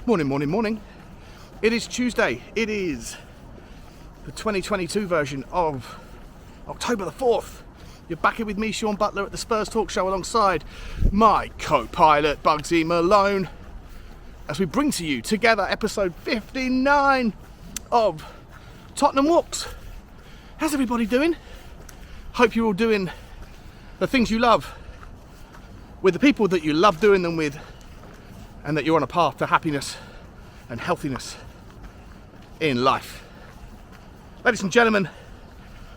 Morning. It is Tuesday. It is the 2022 version of October the 4th. You're back here with me, Sean Butler, at the Spurs Talk Show alongside my co-pilot, Bugsy Malone, as we bring to you together episode 59 of Tottenham Walks. How's everybody doing? Hope you're all doing the things you love with the people that you love doing them with, and that you're on a path to happiness and healthiness in life. Ladies and gentlemen,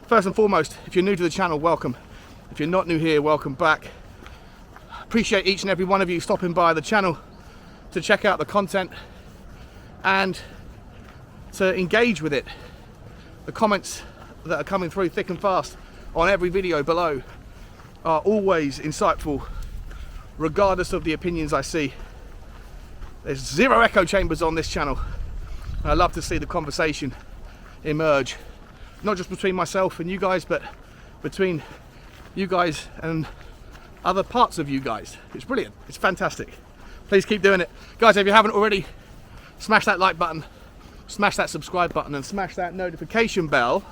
first and foremost, if you're new to the channel, welcome. If you're not new here, welcome back. Appreciate each and every one of you stopping by the channel to check out the content and to engage with it. The comments that are coming through thick and fast on every video below are always insightful, regardless of the opinions I see. There's zero echo chambers on this channel. I love to see the conversation emerge, not just between myself and you guys, but between you guys and other parts of you guys. It's brilliant. It's fantastic. Please keep doing it. Guys, if you haven't already, smash that like button, smash that subscribe button, and smash that notification bell,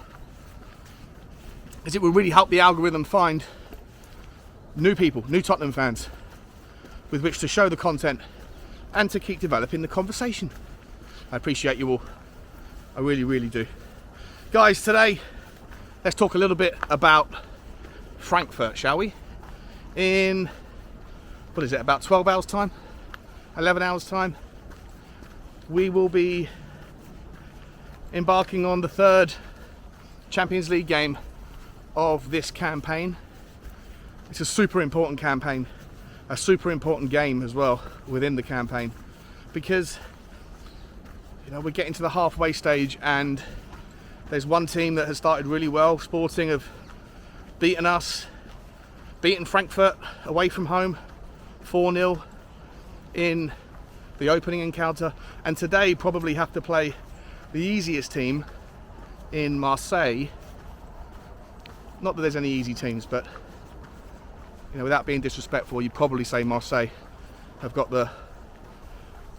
as it will really help the algorithm find new people, new Tottenham fans, with which to show the content and to keep developing the conversation. I appreciate you all. I really do. Guys, today let's talk a little bit about Frankfurt, shall we? In, what is it, about 12 hours time? 11 hours time? We will be embarking on the third Champions League game of this campaign. It's a super important campaign. A super important game as well within the campaign, because we're getting to the halfway stage and there's one team that has started really well. Sporting have beaten Frankfurt away from home 4-0 in the opening encounter, and today probably have to play the easiest team in Marseille. Not that there's any easy teams, but without being disrespectful, you'd probably say Marseille have got the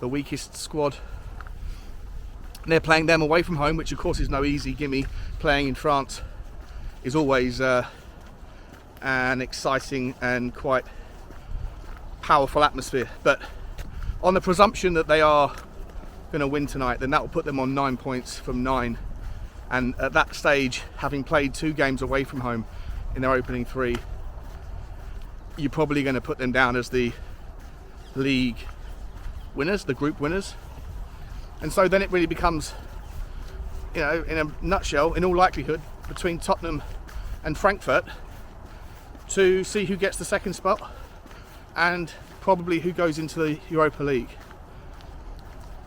weakest squad. And they're playing them away from home, which of course is no easy gimme. Playing in France is always an exciting and quite powerful atmosphere. But on the presumption that they are going to win tonight, then that will put them on 9 points from 9. And at that stage, having played 2 games away from home in their opening 3, you're probably going to put them down as the league winners, the group winners. And so then it really becomes, in a nutshell, in all likelihood, between Tottenham and Frankfurt to see who gets the second spot and probably who goes into the Europa League.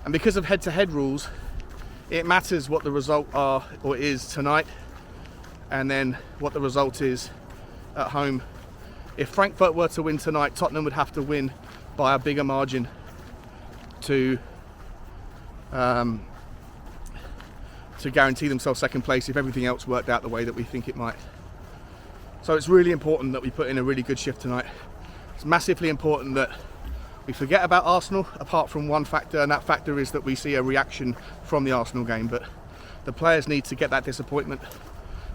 And because of head-to-head rules, it matters what the result are or is tonight, and then what the result is at home. If Frankfurt were to win tonight, Tottenham would have to win by a bigger margin to guarantee themselves second place if everything else worked out the way that we think it might. So it's really important that we put in a really good shift tonight. It's massively important that we forget about Arsenal, apart from one factor, and that factor is that we see a reaction from the Arsenal game. But the players need to get that disappointment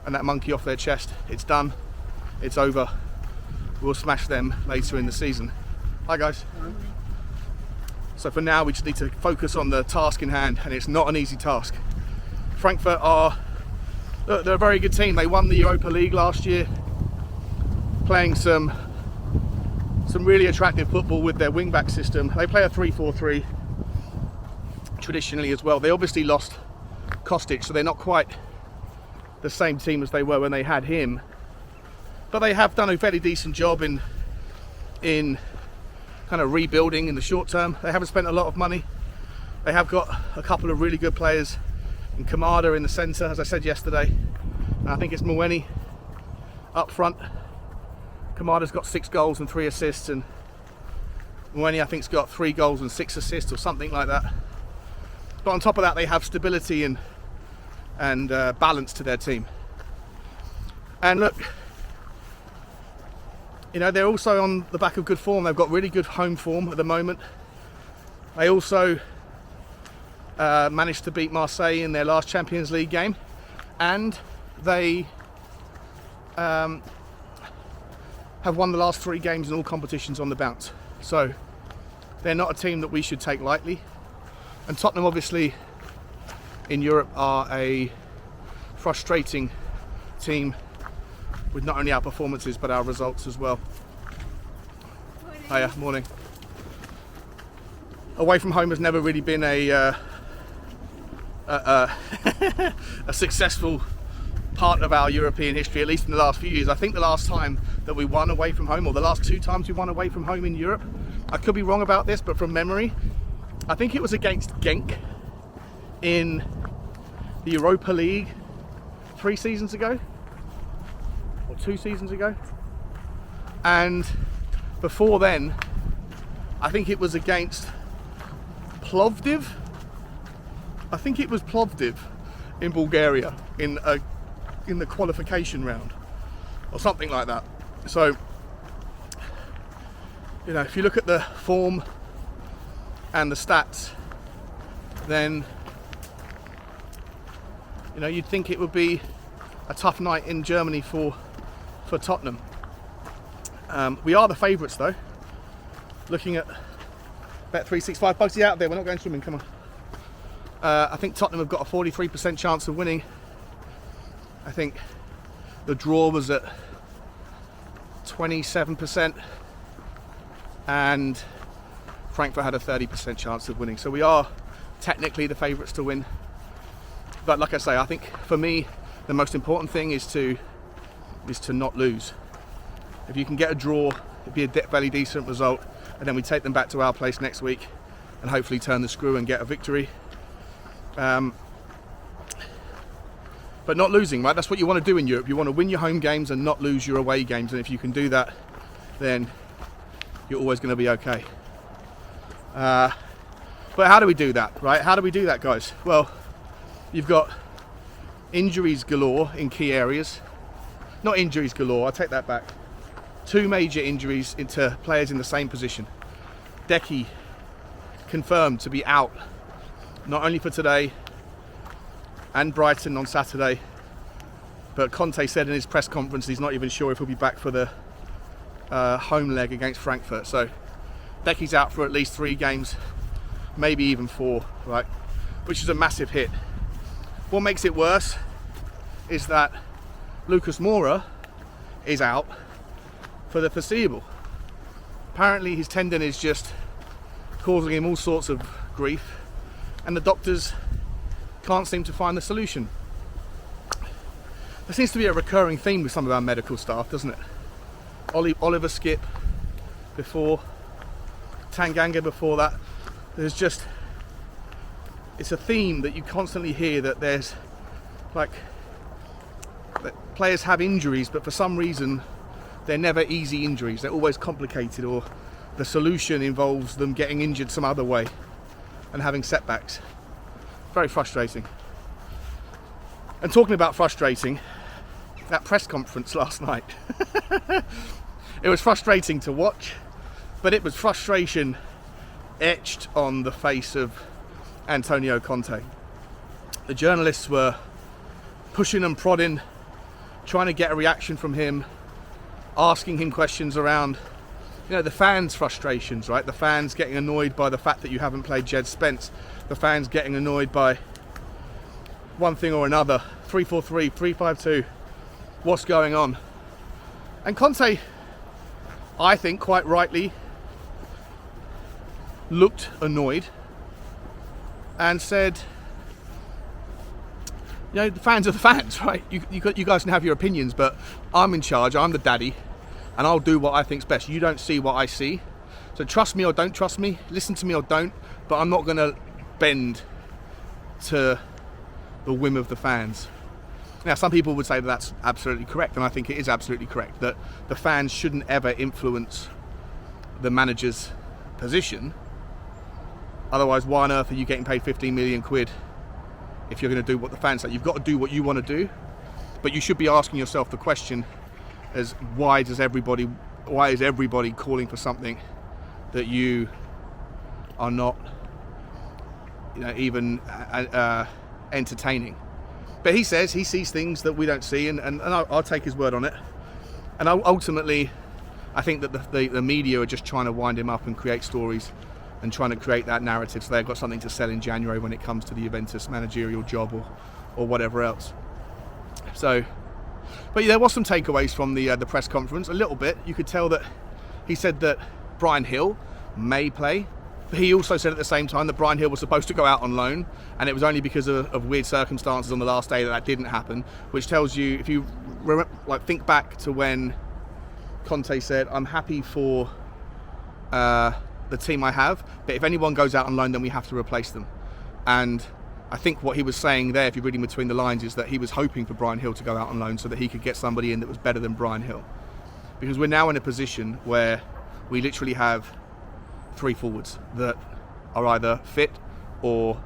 and that monkey off their chest. It's done. It's over. We'll smash them later in the season. Hi guys. So for now we just need to focus on the task in hand, and it's not an easy task. Frankfurt they're a very good team. They won the Europa League last year, playing some really attractive football with their wing-back system. They play a 3-4-3 traditionally as well. They obviously lost Kostic, so they're not quite the same team as they were when they had him. But they have done a fairly decent job in kind of rebuilding in the short term. They haven't spent a lot of money. They have got a couple of really good players in Kamada in the centre, as I said yesterday. And I think it's Mwene up front. Kamada's got 6 goals and 3 assists, and Mwene I think's got 3 goals and 6 assists or something like that. But on top of that, they have stability and balance to their team. And look, they're also on the back of good form. They've got really good home form at the moment. They also managed to beat Marseille in their last Champions League game, and they have won the last 3 games in all competitions on the bounce. So they're not a team that we should take lightly. And Tottenham, obviously, in Europe are a frustrating team with not only our performances but our results as well. Hiya, morning. Away from home has never really been a successful part of our European history, at least in the last few years. I think the last time that we won away from home, or the last 2 times we won away from home in Europe, I could be wrong about this, but from memory, I think it was against Genk in the Europa League 3 seasons ago, or 2 seasons ago. And before then, I think it was against Plovdiv. I think it was Plovdiv in Bulgaria in the qualification round, or something like that. So, you know, if you look at the form and the stats, then, you know, you'd think it would be a tough night in Germany for Tottenham. We are the favourites though. Looking at Bet365, Bugsy out there, we're not going swimming, come on. I think Tottenham have got a 43% chance of winning. I think the draw was at 27%, and Frankfurt had a 30% chance of winning. So we are technically the favourites to win. But like I say, I think for me, the most important thing is to not lose. If you can get a draw, it'd be a fairly decent result, and then we take them back to our place next week and hopefully turn the screw and get a victory. But not losing, right? That's what you want to do in Europe. You want to win your home games and not lose your away games. And if you can do that, then you're always going to be okay. But how do we do that, right? How do we do that, guys? Well, you've got injuries galore in key areas. Not injuries galore, I take that back. 2 major injuries into players in the same position. Decky confirmed to be out, not only for today and Brighton on Saturday, but Conte said in his press conference he's not even sure if he'll be back for the home leg against Frankfurt. So Decky's out for at least 3 games, maybe even 4, right? Which is a massive hit. What makes it worse is that Lucas Moura is out for the foreseeable. Apparently his tendon is just causing him all sorts of grief, and the doctors can't seem to find the solution. There seems to be a recurring theme with some of our medical staff, doesn't it? Oliver Skip before, Tanganga before that. There's just, it's a theme that you constantly hear, that there's like, that players have injuries, but for some reason they're never easy injuries. They're always complicated, or the solution involves them getting injured some other way and having setbacks. Very frustrating. And talking about frustrating, that press conference last night, it was frustrating to watch, but it was frustration etched on the face of Antonio Conte. The journalists were pushing and prodding, trying to get a reaction from him, asking him questions around, you know, the fans' frustrations, right? The fans getting annoyed by the fact that you haven't played Jed Spence. The fans getting annoyed by one thing or another. 3-4-3, 3-5-2. What's going on? And Conte, I think quite rightly, looked annoyed and said, you know, the fans are the fans, right? You guys can have your opinions, but I'm in charge, I'm the daddy, and I'll do what I think's best. You don't see what I see. So trust me or don't trust me, listen to me or don't, but I'm not going to bend to the whim of the fans. Now, some people would say that that's absolutely correct, and I think it is absolutely correct, that the fans shouldn't ever influence the manager's position. Otherwise, why on earth are you getting paid 15 million quid if you're going to do what the fans say? You've got to do what you want to do, but you should be asking yourself the question as why is everybody calling for something that you are not even entertaining. But he says he sees things that we don't see, and I'll take his word on it. And ultimately, I think that the media are just trying to wind him up and create stories and trying to create that narrative so they've got something to sell in January when it comes to the Juventus managerial job or whatever else. So, but there was some takeaways from the press conference, a little bit. You could tell that he said that Bryan Hill may play. But he also said at the same time that Bryan Hill was supposed to go out on loan, and it was only because of weird circumstances on the last day that didn't happen, which tells you, if you think back to when Conte said, I'm happy for the team I have, but if anyone goes out on loan, then we have to replace them. And I think what he was saying there, if you're reading between the lines, is that he was hoping for Bryan Hill to go out on loan so that he could get somebody in that was better than Bryan Hill. Because we're now in a position where we literally have 3 forwards that are either fit or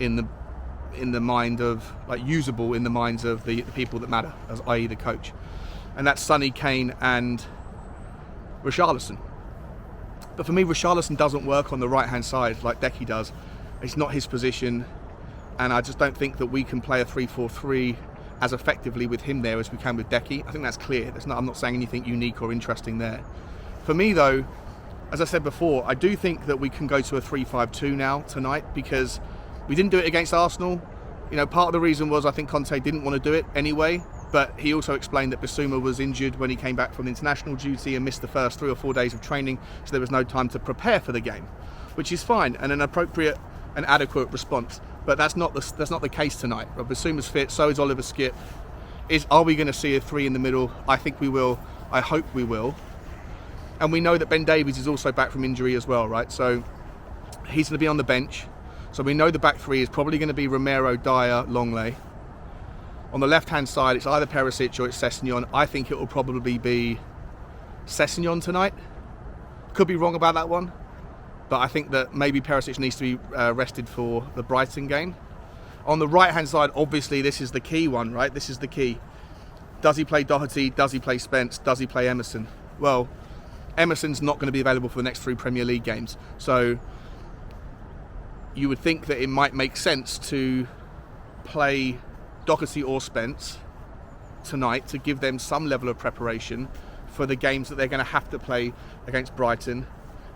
in the mind of, usable in the minds of the people that matter, i.e. the coach. And that's Sonny, Kane and Richarlison. But for me, Richarlison doesn't work on the right-hand side like Decky does. It's not his position, and I just don't think that we can play a 3-4-3 as effectively with him there as we can with Decky. I think that's clear. I'm not saying anything unique or interesting there. For me, though, as I said before, I do think that we can go to a 3-5-2 now tonight, because we didn't do it against Arsenal. Part of the reason was I think Conte didn't want to do it anyway, but he also explained that Bissouma was injured when he came back from international duty and missed the first 3 or 4 days of training, so there was no time to prepare for the game, which is fine and an appropriate and adequate response. But that's not the case tonight. Bissouma's fit, so is Oliver Skipp. Are we going to see a 3 in the middle? I think we will. I hope we will. And we know that Ben Davies is also back from injury as well, right? So he's going to be on the bench. So we know the back 3 is probably going to be Romero, Dyer, Longley. On the left-hand side, it's either Perisic or it's Sessegnon. I think it will probably be Sessegnon tonight. Could be wrong about that one. But I think that maybe Perisic needs to be rested for the Brighton game. On the right-hand side, obviously, this is the key one, right? This is the key. Does he play Doherty? Does he play Spence? Does he play Emerson? Well, Emerson's not going to be available for the next 3 Premier League games. So you would think that it might make sense to play Doherty or Spence tonight to give them some level of preparation for the games that they're going to have to play against Brighton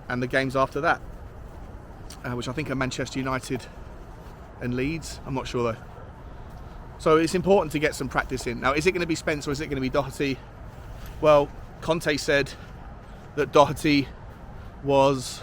and the games after that, which I think are Manchester United and Leeds. I'm not sure though. So it's important to get some practice in. Now, is it going to be Spence or is it going to be Doherty? Well, Conte said that Doherty was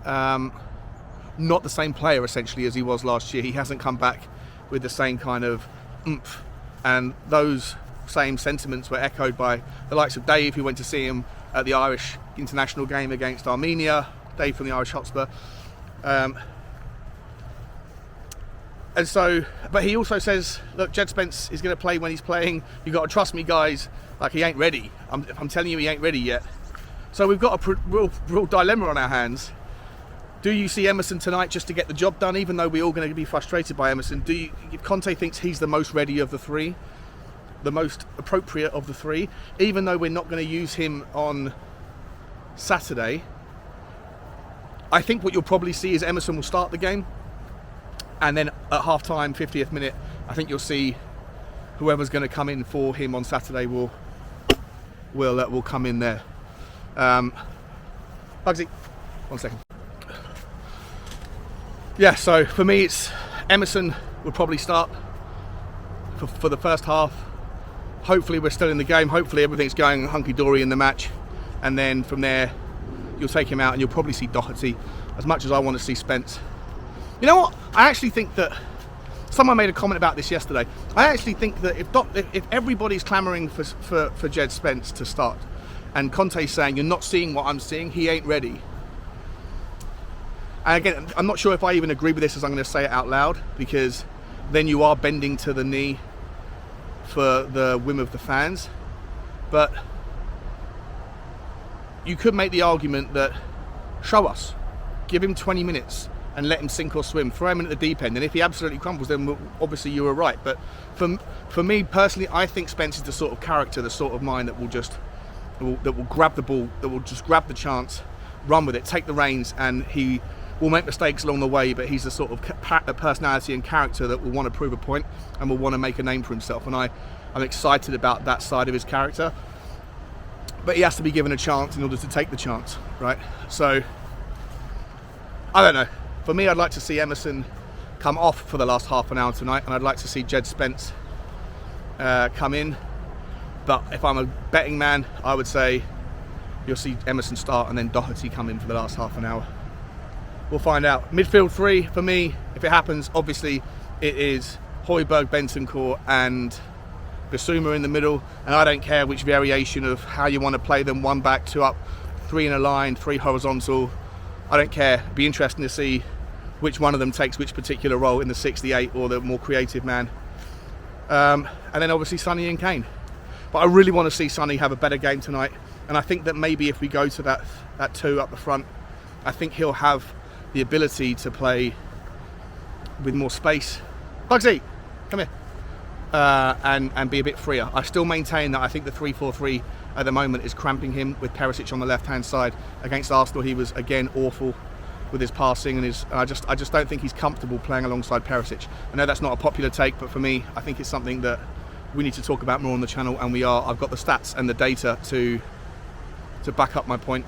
not the same player essentially as he was last year. He hasn't come back with the same kind of oomph, and those same sentiments were echoed by the likes of Dave, who went to see him at the Irish international game against Armenia. Dave from the Irish Hotspur. And so, but he also says, look, Jed Spence is going to play when he's playing. You've got to trust me, guys. Like, he ain't ready. I'm telling you, he ain't ready yet. So we've got a real dilemma on our hands. Do you see Emerson tonight just to get the job done, even though we're all going to be frustrated by Emerson? If Conte thinks he's the most ready of the 3, the most appropriate of the 3, even though we're not going to use him on Saturday, I think what you'll probably see is Emerson will start the game, and then at half-time, 50th minute, I think you'll see whoever's going to come in for him on Saturday will come in there. Bugsy, 1 second. Yeah, so for me, it's Emerson will probably start for the first half. Hopefully we're still in the game. Hopefully everything's going hunky-dory in the match. And then from there, you'll take him out and you'll probably see Doherty, as much as I want to see Spence. You know what? I actually think that someone made a comment about this yesterday. I actually think that if everybody's clamouring for Jed Spence to start, and Conte's saying, you're not seeing what I'm seeing, he ain't ready. And again, I'm not sure if I even agree with this as I'm going to say it out loud, because then you are bending to the knee for the whim of the fans. But you could make the argument that, show us, give him 20 minutes and let him sink or swim, throw him in at the deep end, and if he absolutely crumbles, then obviously you were right. But for me personally, I think Spence is the sort of character, the sort of mind that will grab the ball, that will just grab the chance, run with it, take the reins, and he will make mistakes along the way, but he's the sort of personality and character that will want to prove a point and will want to make a name for himself. And I'm excited about that side of his character. But he has to be given a chance in order to take the chance, right? So, I don't know. For me, I'd like to see Emerson come off for the last half an hour tonight, and I'd like to see Jed Spence come in. But if I'm a betting man, I would say you'll see Emerson start and then Doherty come in for the last half an hour. We'll find out. Midfield three, for me, if it happens, obviously it is Højbjerg, Bentancur and Bissouma in the middle, and I don't care which variation of how you want to play them, 1 back, 2 up, 3 in a line, 3 horizontal. I don't care. It'd be interesting to see which one of them takes which particular role in the 68 or the more creative man. And then obviously Sonny and Kane. But I really want to see Sonny have a better game tonight, and I think that maybe if we go to that 2 up the front, I think he'll have the ability to play with more space. Bugsy, come here. And be a bit freer. I still maintain that I think the 3-4-3 at the moment is cramping him, with Perisic on the left-hand side. Against Arsenal, he was again awful with his passing, and I just don't think he's comfortable playing alongside Perisic. I know that's not a popular take, but for me, I think it's something that we need to talk about more on the channel, and we are. I've got the stats and the data to back up my point,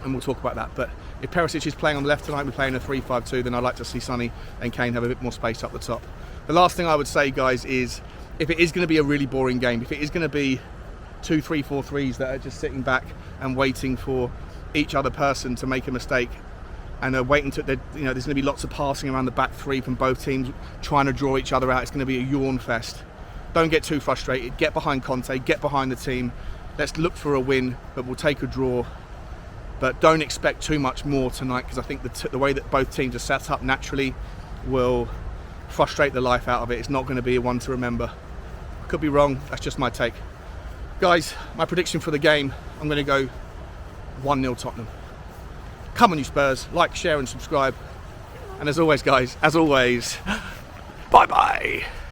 and we'll talk about that. But if Perisic is playing on the left tonight, we're playing a 3-5-2, then I'd like to see Sonny and Kane have a bit more space up the top. The last thing I would say, guys, is if it is going to be a really boring game, if it is going to be 2 3-4-3s that are just sitting back and waiting for each other person to make a mistake, and they're waiting to, there's going to be lots of passing around the back three from both teams trying to draw each other out. It's going to be a yawn fest. Don't get too frustrated. Get behind Conte, get behind the team. Let's look for a win, but we'll take a draw. But don't expect too much more tonight, because I think the way that both teams are set up naturally will frustrate the life out of it. It's not going to be a one to remember. Could be wrong, that's just my take. Guys, my prediction for the game, I'm going to go 1-0 Tottenham. Come on you Spurs, like, share and subscribe. And as always guys, bye bye.